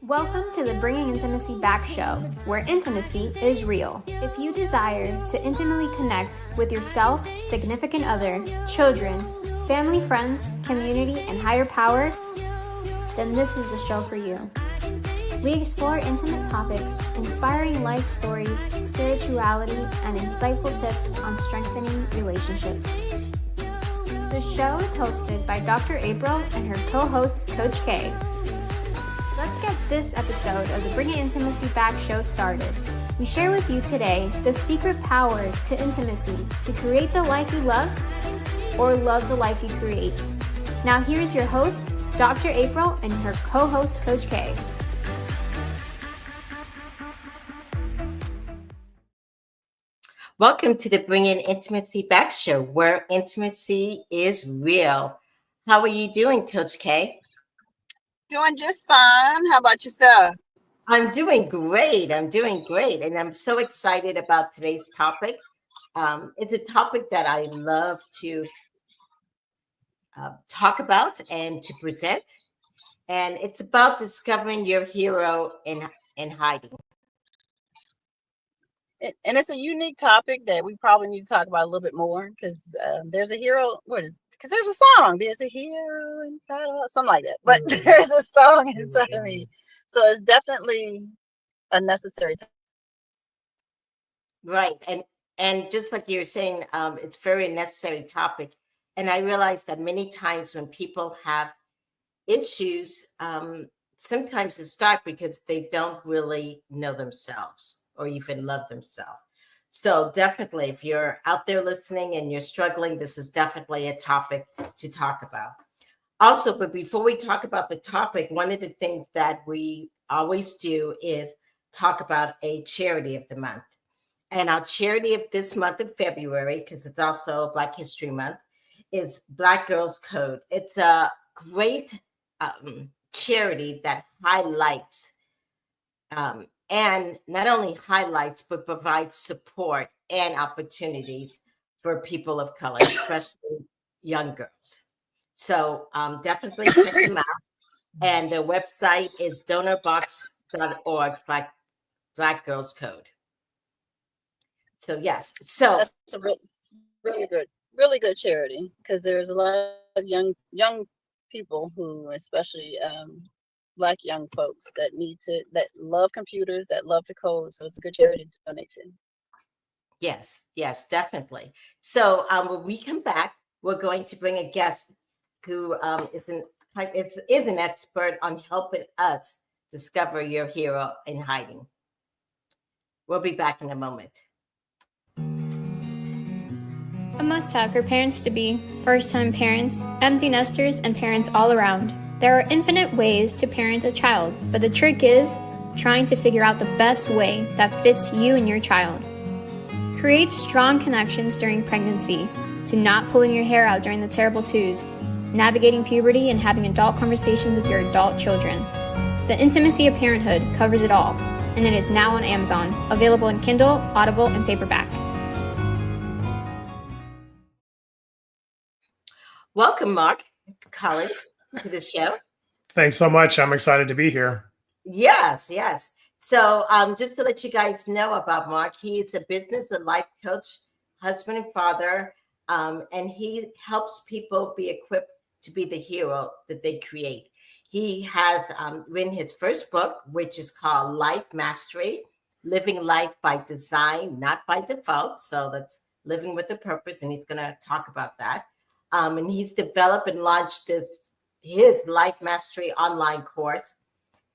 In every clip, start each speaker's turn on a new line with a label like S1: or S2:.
S1: Welcome to the Bringing Intimacy Back show, where intimacy is real. If you desire to intimately connect with yourself, significant other, children, family, friends, community, and higher power, then this is the show for you. We explore intimate topics, inspiring life stories, spirituality, and insightful tips on strengthening relationships. The show is hosted by Dr. April and her co-host, Coach K. Let's get this episode of the Bringing Intimacy Back show started. We share with you today the secret power to intimacy to create the life you love or love the life you create. Now here's your host, Dr. April, and her co-host, Coach K.
S2: Welcome to the Bringing Intimacy Back show, where intimacy is real. How are you doing, Coach K?
S3: Doing just fine. How about yourself?
S2: I'm doing great. And I'm so excited about today's topic. It's a topic that I love to talk about and to present. And it's about discovering your hero in hiding.
S3: And it's a unique topic that we probably need to talk about a little bit more because there's a hero. Because there's a song. There's a hero inside of us, something like that. But there's a song inside of me. So it's definitely a necessary topic.
S2: Right. And just like you're saying, it's a very necessary topic. And I realize that many times when people have issues, sometimes it starts because they don't really know themselves or even love themselves. So definitely, if you're out there listening and you're struggling, this is definitely a topic to talk about. Also, but before we talk about the topic, one of the things that we always do is talk about a charity of the month. And our charity of this month of February, because it's also Black History Month, is Black Girls Code. It's a great charity that highlights and not only highlights, but provides support and opportunities for people of color, especially young girls. So definitely check them out. And their website is donorbox.org/Black Girls Code. So yes, so
S3: that's a really good charity because there's a lot of young people who, especially Black young folks, that love computers, that love to code. So it's a good charity to donate to.
S2: Yes, definitely. So when we come back, we're going to bring a guest who is an expert on helping us discover your hero in hiding. We'll be back in a moment.
S1: A must-have for parents-to-be, first-time parents, empty nesters, and parents all around. There are infinite ways to parent a child, but the trick is trying to figure out the best way that fits you and your child. Create strong connections during pregnancy, to not pulling your hair out during the terrible twos, navigating puberty, and having adult conversations with your adult children. The Intimacy of Parenthood covers it all, and it is now on Amazon, available in Kindle, Audible, and paperback.
S2: Welcome, Mark Collins, to the show.
S4: Thanks so much. I'm excited to be here.
S2: Yes. So just to let you guys know about Mark, he is a business and life coach, husband and father, and he helps people be equipped to be the hero that they create. He has written his first book, which is called Life Mastery, Living Life by Design, Not by Default. So that's living with a purpose, and he's going to talk about that. And he's developed and launched his Life Mastery online course.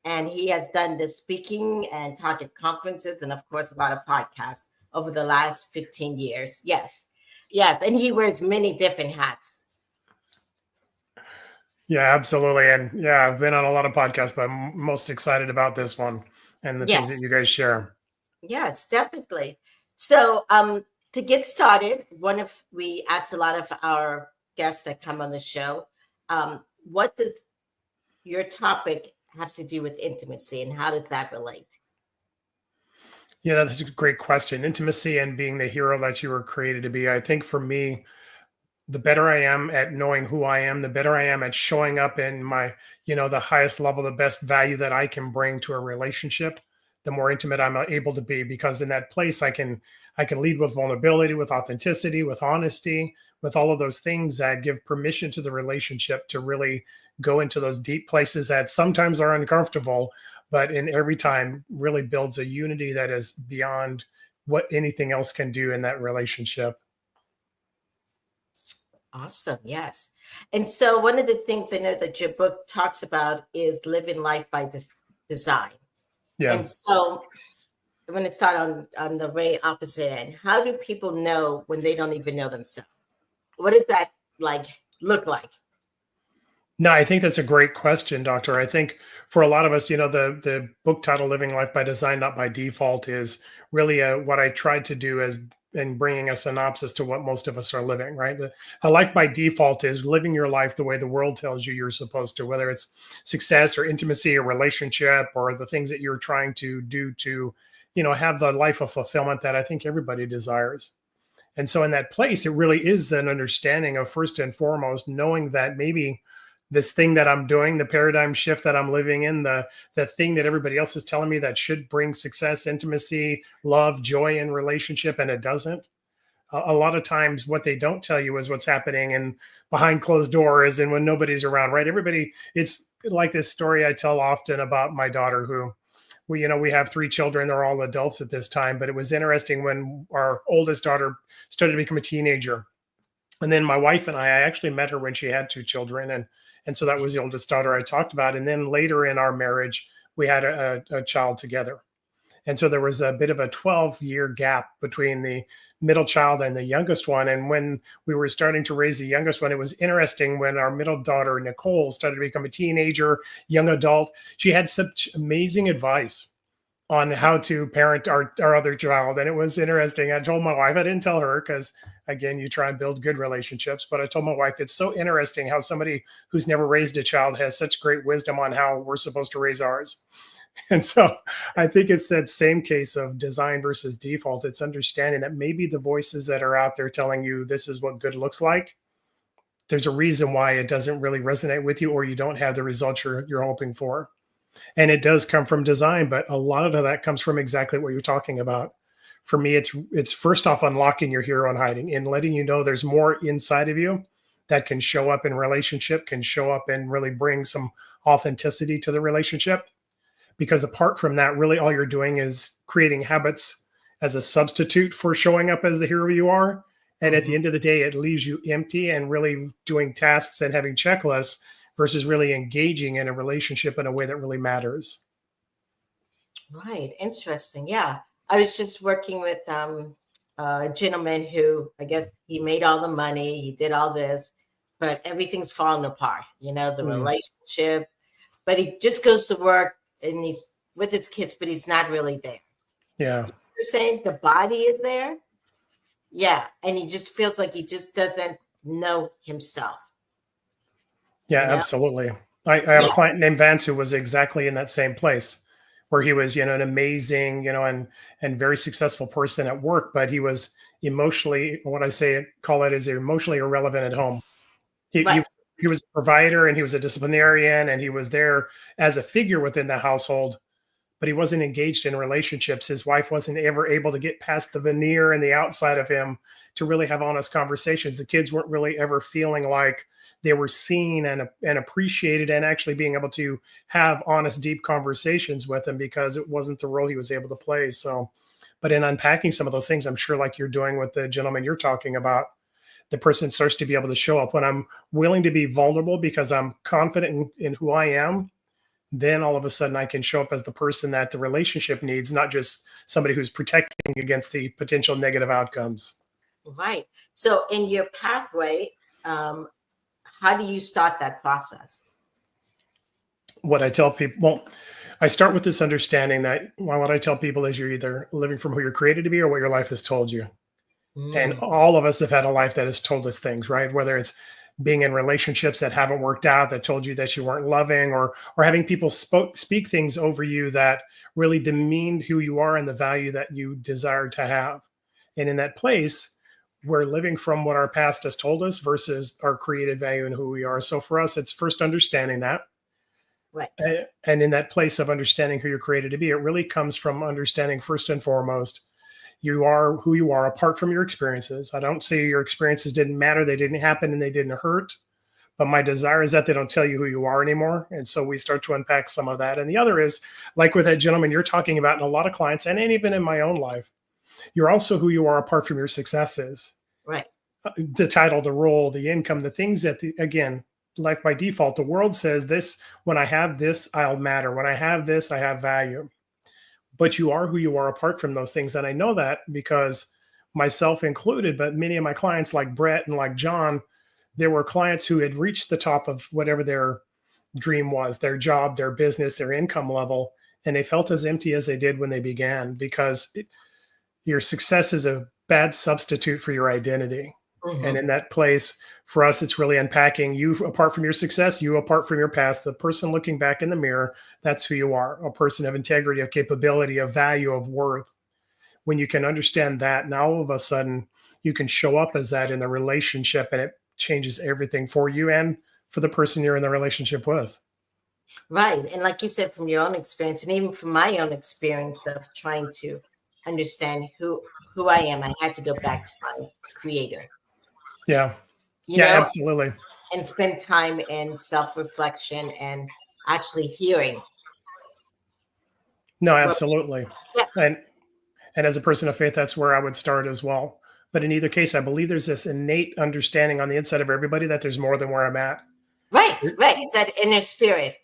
S2: And he has done the speaking and talk at conferences and, of course, a lot of podcasts over the last 15 years. Yes. And he wears many different hats.
S4: Yeah, absolutely. And yeah, I've been on a lot of podcasts, but I'm most excited about this one and the things that you guys share.
S2: Yes, definitely. So to get started, we ask a lot of our guests that come on the show, what does your topic have to do with intimacy and how does that relate?
S4: Yeah, that's a great question. Intimacy and being the hero that you were created to be. I think for me, the better I am at knowing who I am, the better I am at showing up in my, the highest level, the best value that I can bring to a relationship, the more intimate I'm able to be. Because in that place, I can lead with vulnerability, with authenticity, with honesty, with all of those things that give permission to the relationship to really go into those deep places that sometimes are uncomfortable, but in every time really builds a unity that is beyond what anything else can do in that relationship.
S2: Awesome. Yes. And so one of the things I know that your book talks about is living life by design.
S4: Yeah.
S2: And so I'm going to start on the very opposite end. How do people know when they don't even know themselves? What does that look like?
S4: No, I think that's a great question, Doctor. I think for a lot of us, the book title "Living Life by Design, Not by Default" is really what I tried to do as in bringing a synopsis to what most of us are living. Right, the life by default is living your life the way the world tells you you're supposed to, whether it's success or intimacy or relationship or the things that you're trying to do to, have the life of fulfillment that I think everybody desires. And so, in that place, it really is an understanding of first and foremost knowing that maybe this thing that I'm doing, the paradigm shift that I'm living in, the thing that everybody else is telling me that should bring success, intimacy, love, joy in relationship, and it doesn't. A lot of times, what they don't tell you is what's happening and behind closed doors and when nobody's around. Right? Everybody. It's like this story I tell often about my daughter, who we have 3 children. They're all adults at this time, but it was interesting when our oldest daughter started to become a teenager. And then my wife and I actually met her when she had 2 children. And so that was the oldest daughter I talked about. And then later in our marriage, we had a child together. And so there was a bit of a 12-year gap between the middle child and the youngest one. And when we were starting to raise the youngest one, it was interesting when our middle daughter, Nicole, started to become a teenager, young adult. She had such amazing advice on how to parent our other child. And it was interesting. I told my wife, I didn't tell her because, again, you try and build good relationships. But I told my wife, it's so interesting how somebody who's never raised a child has such great wisdom on how we're supposed to raise ours. And so I think it's that same case of design versus default. It's understanding that maybe the voices that are out there telling you this is what good looks like, there's a reason why it doesn't really resonate with you or you don't have the results you're hoping for. And it does come from design, but a lot of that comes from exactly what you're talking about. For me, it's first off unlocking your hero and hiding and letting you know there's more inside of you that can show up in relationship, can show up and really bring some authenticity to the relationship. Because apart from that, really all you're doing is creating habits as a substitute for showing up as the hero you are. And at the end of the day, it leaves you empty and really doing tasks and having checklists versus really engaging in a relationship in a way that really matters.
S2: Right. Interesting. Yeah. I was just working with a gentleman who, I guess, he made all the money, he did all this, but everything's falling apart, the relationship. But he just goes to work and he's with his kids, but he's not really there.
S4: Yeah.
S2: You're saying the body is there? Yeah. And he just feels like he just doesn't know himself.
S4: Yeah, absolutely. I have a client named Vance who was exactly in that same place where he was, an amazing, and very successful person at work, but he was emotionally, what I call it is emotionally irrelevant at home. He was a provider and he was a disciplinarian and he was there as a figure within the household, but he wasn't engaged in relationships. His wife wasn't ever able to get past the veneer and the outside of him to really have honest conversations. The kids weren't really ever feeling like they were seen and appreciated and actually being able to have honest, deep conversations with him because it wasn't the role he was able to play. So, but in unpacking some of those things, I'm sure like you're doing with the gentleman you're talking about, the person starts to be able to show up when I'm willing to be vulnerable because I'm confident in who I am. Then all of a sudden I can show up as the person that the relationship needs, not just somebody who's protecting against the potential negative outcomes.
S2: Right. So in your pathway, how do you start that process?
S4: What I tell people, well, I start with this understanding that what I tell people is you're either living from who you're created to be or what your life has told you. And all of us have had a life that has told us things, right? Whether it's being in relationships that haven't worked out, that told you that you weren't loving, or having people speak things over you that really demeaned who you are and the value that you desired to have. And in that place, we're living from what our past has told us versus our created value and who we are. So for us, it's first understanding that.
S2: Right.
S4: And in that place of understanding who you're created to be, it really comes from understanding first and foremost, you are who you are apart from your experiences. I don't say your experiences didn't matter, they didn't happen, and they didn't hurt. But my desire is that they don't tell you who you are anymore. And so we start to unpack some of that. And the other is, like with that gentleman you're talking about, and a lot of clients, and even in my own life, you're also who you are apart from your successes.
S2: Right.
S4: The title, the role, the income, the things that, again, life by default, the world says this, when I have this, I'll matter. When I have this, I have value. But you are who you are apart from those things. And I know that because myself included, but many of my clients like Brett and like John, there were clients who had reached the top of whatever their dream was, their job, their business, their income level, and they felt as empty as they did when they began because your success is a bad substitute for your identity.
S2: Mm-hmm.
S4: And in that place, for us, it's really unpacking you apart from your success, you apart from your past, the person looking back in the mirror, that's who you are, a person of integrity, of capability, of value, of worth. When you can understand that, now all of a sudden you can show up as that in the relationship, and it changes everything for you and for the person you're in the relationship with.
S2: Right. And like you said, from your own experience, and even from my own experience of trying to understand who I am, I had to go back to my creator.
S4: Yeah.
S2: You know,
S4: absolutely.
S2: And spend time in self-reflection and actually hearing.
S4: No, absolutely.
S2: Yeah.
S4: And as a person of faith, that's where I would start as well. But in either case, I believe there's this innate understanding on the inside of everybody that there's more than where I'm at.
S2: Right. It's that inner spirit.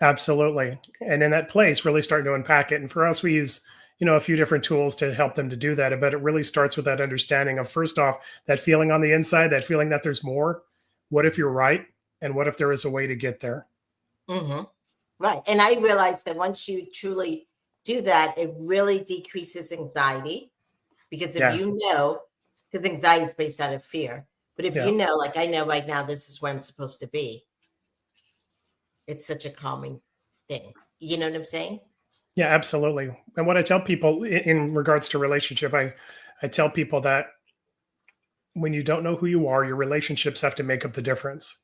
S4: Absolutely. And in that place, really starting to unpack it. And for us, we use, a few different tools to help them to do that. But it really starts with that understanding of, first off, that feeling on the inside, that feeling that there's more. What if you're right? And what if there is a way to get there?
S2: Mm-hmm. Right. And I realized that once you truly do that, it really decreases anxiety. Because if you know, because anxiety is based out of fear. But if you know, like I know right now, this is where I'm supposed to be. It's such a calming thing. You know what I'm saying?
S4: Yeah, absolutely. And what I tell people in regards to relationship, I tell people that when you don't know who you are, your relationships have to make up the difference.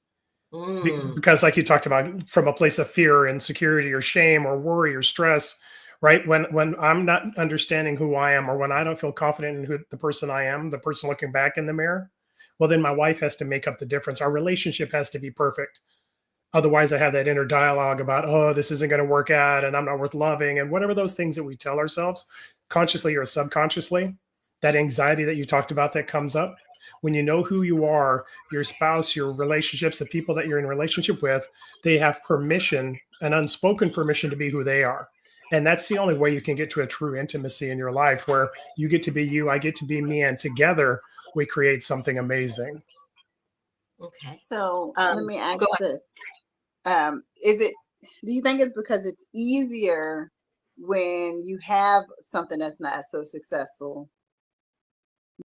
S4: Because like you talked about, from a place of fear, insecurity, or shame, or worry, or stress, right? When I'm not understanding who I am, or when I don't feel confident in who the person I am, the person looking back in the mirror, well, then my wife has to make up the difference. Our relationship has to be perfect. Otherwise, I have that inner dialogue about, oh, this isn't going to work out, and I'm not worth loving, and whatever those things that we tell ourselves, consciously or subconsciously, that anxiety that you talked about that comes up. When you know who you are, your spouse, your relationships, the people that you're in relationship with, they have permission, an unspoken permission, to be who they are. And that's the only way you can get to a true intimacy in your life, where you get to be you, I get to be me, and together we create something amazing.
S2: Okay.
S3: So let me ask this. Do you think it's because it's easier when you have something that's not so successful?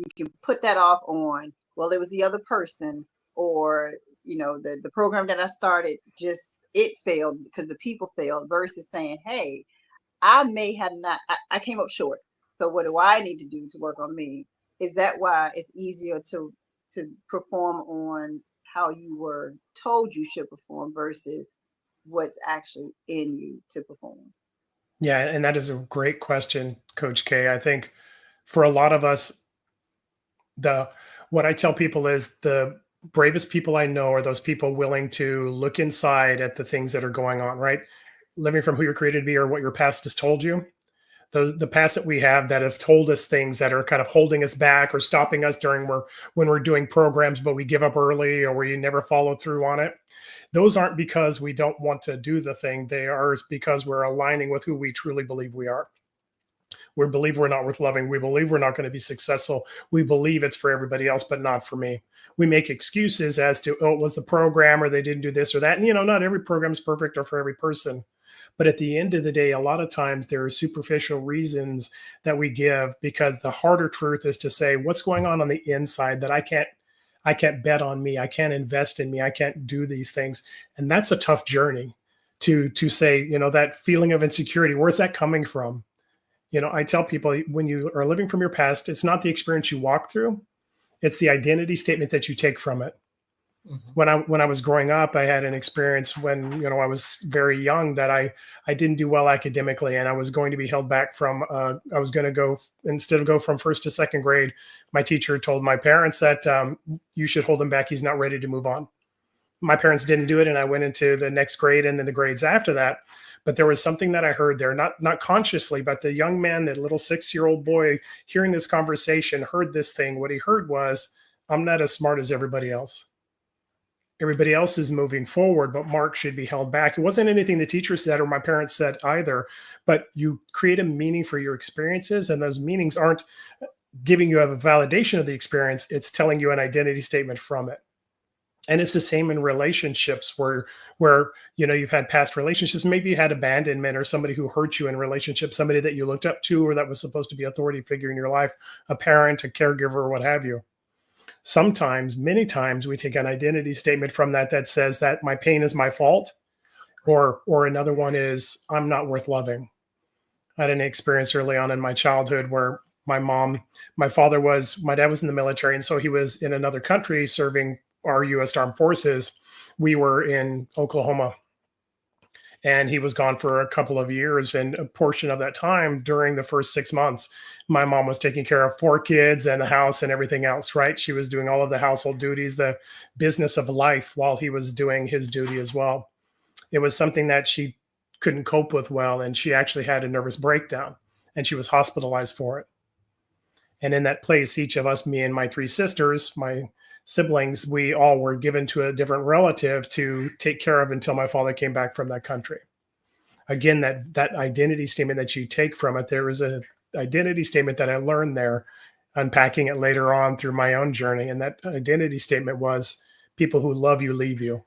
S3: You can put that off on, well, it was the other person, or, the program that I started, it failed because the people failed, versus saying, hey, I may have not, I came up short. So what do I need to do to work on me? Is that why it's easier to perform on how you were told you should perform versus what's actually in you to perform?
S4: Yeah, and that is a great question, Coach K. I think for a lot of us, what I tell people is the bravest people I know are those people willing to look inside at the things that are going on, right? Living from who you're created to be, or what your past has told you. The past that we have that have told us things that are kind of holding us back or stopping us when we're doing programs, but we give up early, or we never follow through on it. Those aren't because we don't want to do the thing. They are because we're aligning with who we truly believe we are. We believe we're not worth loving. We believe we're not going to be successful. We believe it's for everybody else, but not for me. We make excuses as to, oh, it was the program, or they didn't do this or that. And, not every program is perfect or for every person. But at the end of the day, a lot of times there are superficial reasons that we give, because the harder truth is to say, what's going on the inside that I can't bet on me. I can't invest in me. I can't do these things. And that's a tough journey to say, that feeling of insecurity, where's that coming from? I tell people, when you are living from your past, it's not the experience you walk through. It's the identity statement that you take from it.
S2: Mhm.
S4: When I was growing up, I had an experience when, I was very young, that I didn't do well academically, and I was going to be held back from I was going to go, instead of go from first to second grade. My teacher told my parents that you should hold him back. He's not ready to move on. My parents didn't do it, and I went into the next grade and then the grades after that. But there was something that I heard there, not consciously, but the young man, that little 6-year-old boy, hearing this conversation, heard this thing. What he heard was, I'm not as smart as everybody else. Everybody else is moving forward, but Mark should be held back. It wasn't anything the teacher said or my parents said either, but you create a meaning for your experiences, and those meanings aren't giving you a validation of the experience. It's telling you an identity statement from it. And it's the same in relationships where you've had past relationships. Maybe you had abandonment, or somebody who hurt you in relationship, somebody that you looked up to, or that was supposed to be authority figure in your life, a parent, a caregiver, or what have you. Sometimes, many times, we take an identity statement from that says that my pain is my fault, or another one is, I'm not worth loving. I had an experience early on in my childhood where my dad was in the military, and so he was in another country serving our U.S. Armed Forces. We were in Oklahoma, and he was gone for a couple of years. And a portion of that time, during the first 6 months, my mom was taking care of 4 kids and the house and everything else, right? She was doing all of the household duties, the business of life, while he was doing his duty as well. It was something that she couldn't cope with well, and she actually had a nervous breakdown, and she was hospitalized for it. And in that place, each of us, me and my 3 sisters, my siblings, we all were given to a different relative to take care of until my father came back from that country. Again, that identity statement that you take from it, there was a identity statement that I learned there, unpacking it later on through my own journey. And that identity statement was, people who love you leave you.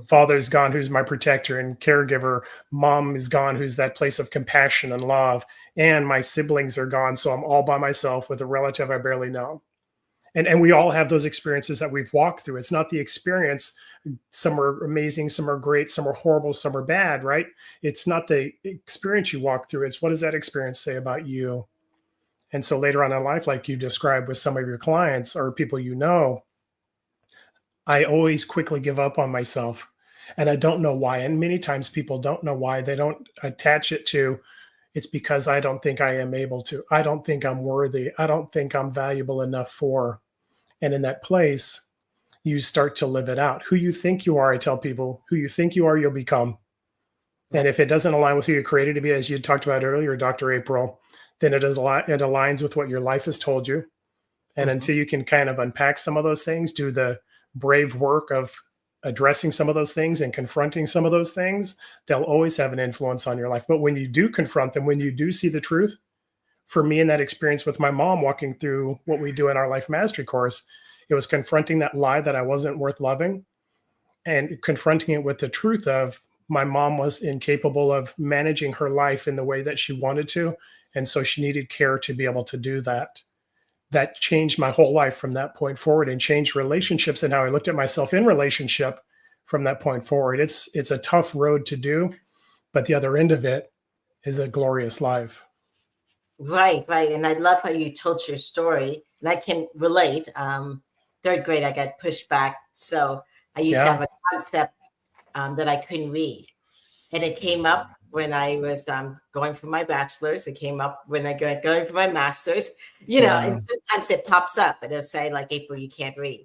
S4: Father's gone, who's my protector and caregiver. Mom is gone, who's that place of compassion and love. And my siblings are gone, so I'm all by myself with a relative I barely know. And we all have those experiences that we've walked through. It's not the experience. Some are amazing, some are great, some are horrible, some are bad, right? It's not the experience you walk through. It's, what does that experience say about you? And so later on in life, like you described with some of your clients or people I always quickly give up on myself. And I don't know why. And many times people don't know why. They don't attach it to, it's because I don't think I am able to. I don't think I'm worthy. I don't think I'm valuable enough for. And in that place, you start to live it out. Who you think you are, I tell people, who you think you are, you'll become. And if it doesn't align with who you're created to be, as you talked about earlier, Dr. April, then it aligns with what your life has told you. And until you can kind of unpack some of those things, do the brave work of addressing some of those things and confronting some of those things, they'll always have an influence on your life. But when you do confront them, when you do see the truth, for me in that experience with my mom walking through what we do in our life mastery course, it was confronting that lie that I wasn't worth loving, and confronting it with the truth of, my mom was incapable of managing her life in the way that she wanted to. And so she needed care to be able to do that. That changed my whole life from that point forward, and changed relationships and how I looked at myself in relationship from that point forward. It's a tough road to do, but the other end of it is a glorious life.
S2: Right. And I love how you told your story, and I can relate. 3rd grade, I got pushed back. So I used to have a concept that I couldn't read. And it came up when I was going for my bachelor's. It came up when I got going for my master's, and sometimes it pops up and it'll say, like, April, you can't read.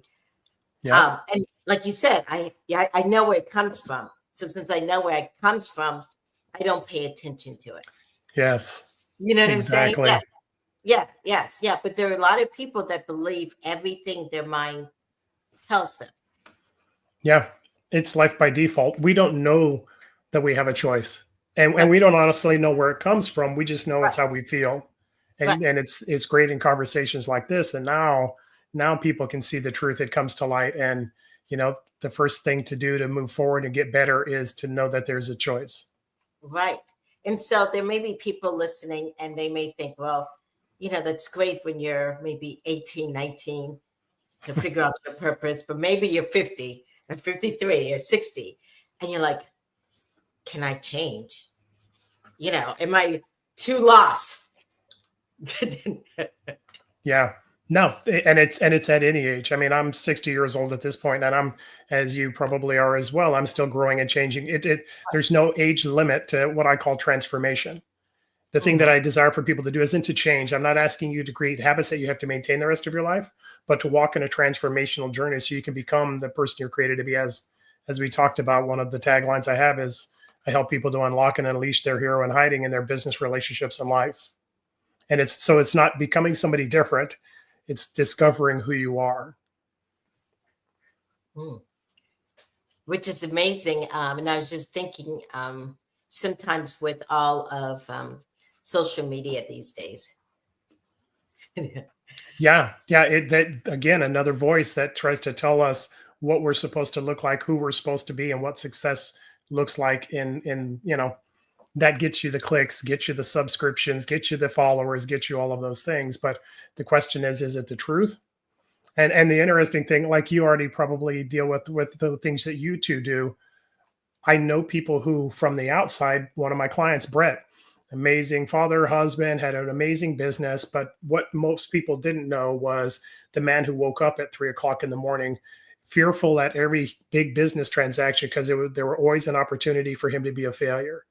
S2: And like you said, I know where it comes from. So since I know where it comes from, I don't pay attention to it.
S4: Yes.
S2: You know what
S4: Exactly.
S2: I'm saying? Yeah. But there are a lot of people that believe everything their mind tells them.
S4: Yeah. It's life by default. We don't know that we have a choice. And we don't honestly know where it comes from. We just know it's how we feel. And it's great in conversations like this. And now people can see the truth. It comes to light. And, the first thing to do to move forward and get better is to know that there's a choice.
S2: Right. And so there may be people listening, and they may think, well, that's great when you're maybe 18, 19 to figure out your purpose, but maybe you're 50 or 53 or 60. And you're like, can I change? Am I too lost?
S4: Yeah. No, and it's at any age. I mean, I'm 60 years old at this point, and I'm, as you probably are as well, I'm still growing and changing. There's no age limit to what I call transformation. The thing that
S2: Mhm.
S4: I desire for people to do isn't to change. I'm not asking you to create habits that you have to maintain the rest of your life, but to walk in a transformational journey so you can become the person you're created to be. As we talked about, one of the taglines I have is I help people to unlock and unleash their hero in hiding in their business, relationships, and life. And it's not becoming somebody different. It's discovering who you are.
S2: Mm. Which is amazing. And I was just thinking, sometimes with all of social media these days.
S4: Yeah, yeah. That again, another voice that tries to tell us what we're supposed to look like, who we're supposed to be, and what success looks like. In that gets you the clicks, gets you the subscriptions, gets you the followers, gets you all of those things. But the question is it the truth? And the interesting thing, like you already probably deal with the things that you two do. I know people who, from the outside, one of my clients, Brett, amazing father, husband, had an amazing business. But what most people didn't know was the man who woke up at 3 o'clock in the morning, fearful at every big business transaction because there were always an opportunity for him to be a failure.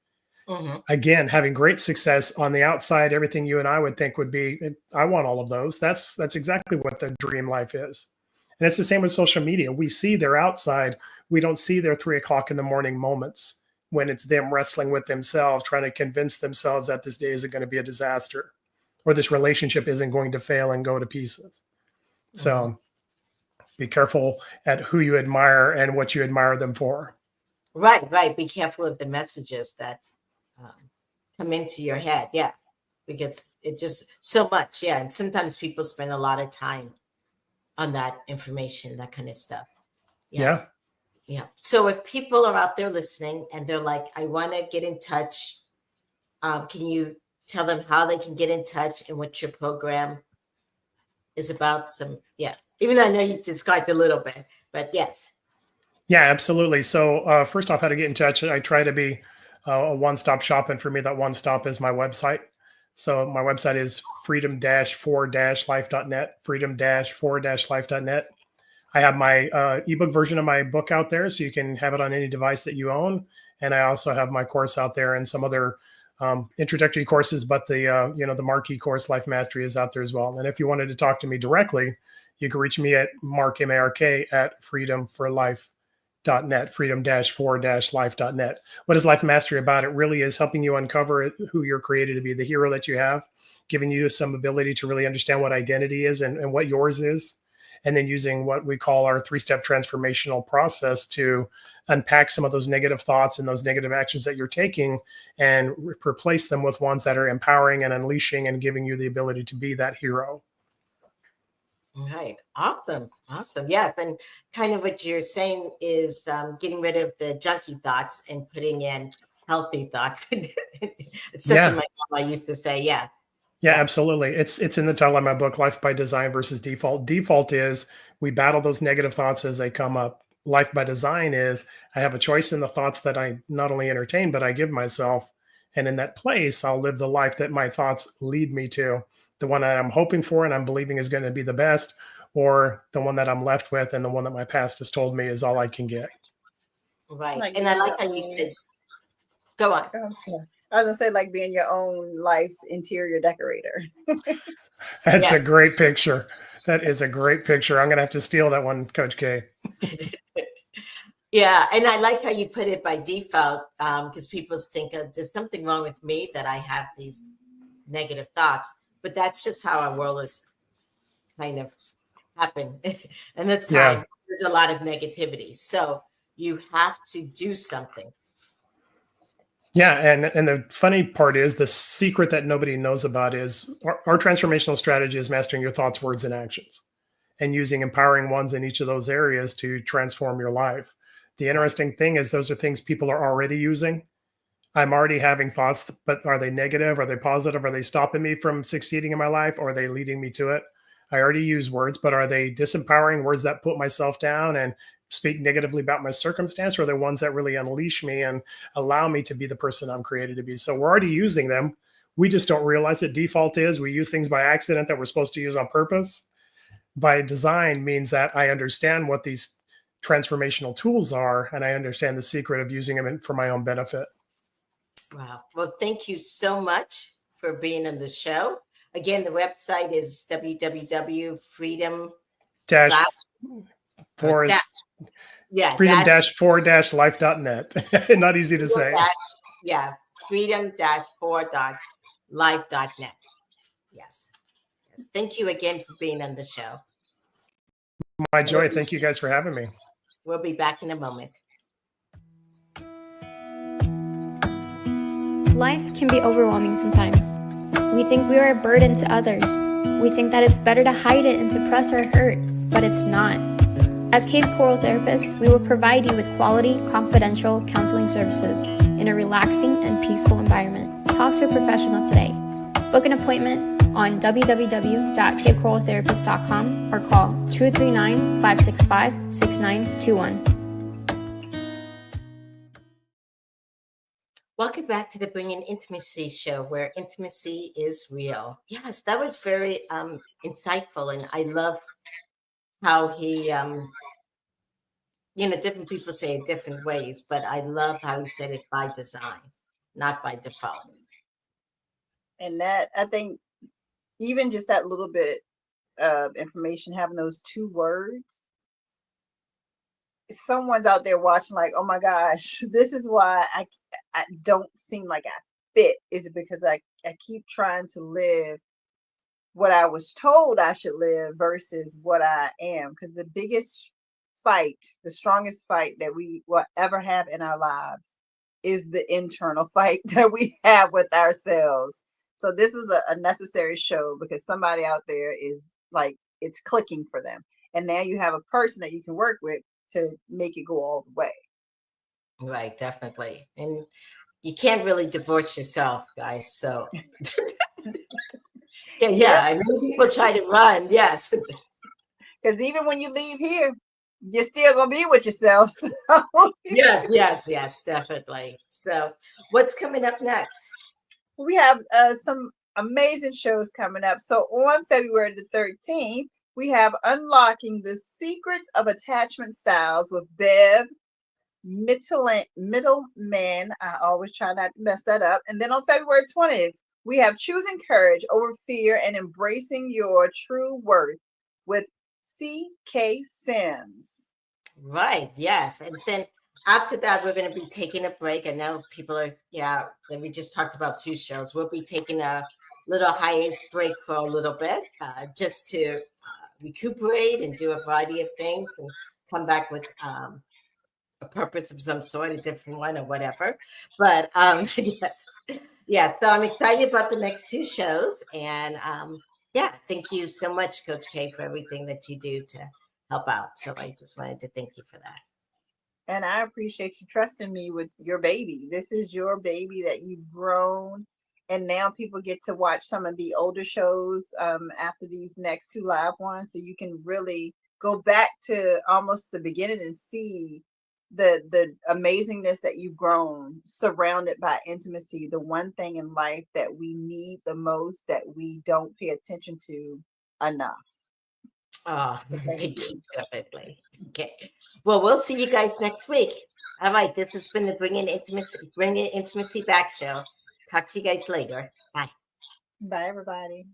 S2: Mhm.
S4: Again, having great success on the outside, everything you and I would think would be, I want all of those. That's exactly what the dream life is. And it's the same with social media. We see their outside. We don't see their 3 o'clock in the morning moments when it's them wrestling with themselves, trying to convince themselves that this day isn't going to be a disaster or this relationship isn't going to fail and go to pieces.
S2: Mhm.
S4: So be careful at who you admire and what you admire them for.
S2: Right, right. Be careful of the messages that um, come into your head. Yeah, because it just so much. Yeah, and sometimes people spend a lot of time on that information, that kind of stuff.
S4: Yeah.
S2: Yes. Yeah. So if people are out there listening and they're like, I want to get in touch, can you tell them how they can get in touch and what your program is about? Yeah. Even though I know you described a little bit, but yes.
S4: Yeah, absolutely. So, first off, how to get in touch. I try to be a one-stop shop, and for me, that one stop is my website. So, my website is freedom-4-life.net, freedom-4-life.net. I have my ebook version of my book out there, so you can have it on any device that you own. And I also have my course out there and some other introductory courses, but the marquee course, Life Mastery, is out there as well. And if you wanted to talk to me directly, you can reach me at mark at freedom-4-life.net, freedom-4-life.net. What is Life Mastery about? It really is helping you uncover who you're created to be, the hero that you have, giving you some ability to really understand what identity is and what yours is, and then using what we call our 3-step transformational process to unpack some of those negative thoughts and those negative actions that you're taking and replace them with ones that are empowering and unleashing and giving you the ability to be that hero.
S2: Right. Awesome. Awesome. Yes. And kind of what you're saying is getting rid of the junky thoughts and putting in healthy thoughts. It's something
S4: Yeah.
S2: my mama used to say. Yeah.
S4: Yeah,
S2: Yeah.
S4: absolutely. It's in the title of my book, Life by Design versus Default. Default is we battle those negative thoughts as they come up. Life by Design is I have a choice in the thoughts that I not only entertain, but I give myself. And in that place, I'll live the life that my thoughts lead me to, the one that I'm hoping for and I'm believing is going to be the best, or the one that I'm left with and the one that my past has told me is all I can get.
S2: Right.
S3: Like
S2: And I
S3: being
S2: like
S3: your
S2: how you
S3: own.
S2: said, go on.
S3: Oh, I'm sorry. I was gonna say like being your own life's interior decorator.
S4: That's a
S2: Yes.
S4: great picture. That is a great picture. I'm going to have to steal that one, Coach K.
S2: Yeah. And I like how you put it by default because people think there's something wrong with me that I have these negative thoughts. But that's just how our world is kind of happen. And this
S4: Yeah.
S2: time, there's a lot of negativity. So you have to do something.
S4: Yeah, and the funny part is the secret that nobody knows about is our transformational strategy is mastering your thoughts, words, and actions, and using empowering ones in each of those areas to transform your life. The
S2: Right.
S4: interesting thing is those are things people are already using. I'm already having thoughts, but are they negative? Are they positive? Are they stopping me from succeeding in my life? Or are they leading me to it? I already use words, but are they disempowering words that put myself down and speak negatively about my circumstance? Or are they ones that really unleash me and allow me to be the person I'm created to be? So we're already using them. We just don't realize it. Default is we use things by accident that we're supposed to use on purpose. by design means that I understand what these transformational tools are, and I understand the secret of using them for my own benefit.
S2: Wow. Well, thank you so much for being on the show. Again, the website is www.freedom
S4: Dash for freedom-4-life.net. Not easy to say.
S2: freedom-4.life.net. Yes. Thank you again for being on the show.
S4: My joy. Thank you guys for having me.
S2: We'll be back in a moment.
S1: Life can be overwhelming sometimes. We think we are a burden to others. We think that it's better to hide it and suppress our hurt, but it's not. As Cave Coral Therapists, we will provide you with quality, confidential counseling services in a relaxing and peaceful environment. Talk to a professional today. Book an appointment on www.cavecoraltherapist.com or call 239-565-6921.
S2: Welcome back to the Bringing Intimacy show, where intimacy is real. Yes, that was very insightful, and I love how he, different people say it different ways, but I love how he said it by design, not by default.
S3: And that, I think, even just that little bit of information, having those 2 words, someone's out there watching like, oh my gosh, this is why I don't seem like I fit. Is it because I keep trying to live what I was told I should live versus what I am? Because the biggest fight, the strongest fight that we will ever have in our lives is the internal fight that we have with ourselves. So this was a necessary show because somebody out there is like, it's clicking for them. And now you have a person that you can work with to make it go all the way.
S2: Right, definitely. And you can't really divorce yourself, guys. So yeah. I mean, people try to run, yes.
S3: Because even when you leave here, you're still gonna be with yourself. So.
S2: Yes, definitely. So what's coming up next?
S3: We have some amazing shows coming up. So on February the 13th, we have Unlocking the Secrets of Attachment Styles with Bev Middleman. I always try not to mess that up. And then on February 20th, we have Choosing Courage Over Fear and Embracing Your True Worth with C.K. Sims.
S2: Right, yes. And then after that, we're going to be taking a break. I know people are, we just talked about 2 shows. We'll be taking a little hiatus break for a little bit, just to recuperate and do a variety of things and come back with a purpose of some sort, a different one or whatever. But yes. So I'm excited about the next 2 shows. And thank you so much, Coach K, for everything that you do to help out. So I just wanted to thank you for that.
S3: And I appreciate you trusting me with your baby. This is your baby that you've grown. And now people get to watch some of the older shows after these next 2 live ones. So you can really go back to almost the beginning and see the amazingness that you've grown, surrounded by intimacy, the one thing in life that we need the most that we don't pay attention to enough.
S2: Oh, thank you. Definitely. Okay. Well, we'll see you guys next week. All right. This has been the Bringing Intimacy Back show. Talk to you guys later. Bye.
S3: Bye, everybody.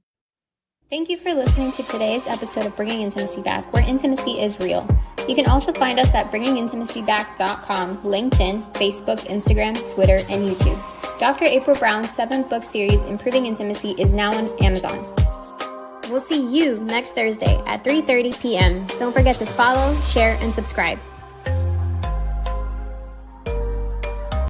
S1: Thank you for listening to today's episode of Bringing Intimacy Back, where intimacy is real. You can also find us at bringingintimacyback.com, LinkedIn, Facebook, Instagram, Twitter, and YouTube. Dr. April Brown's 7-book series, Improving Intimacy, is now on Amazon. We'll see you next Thursday at 3:30 p.m. Don't forget to follow, share, and subscribe.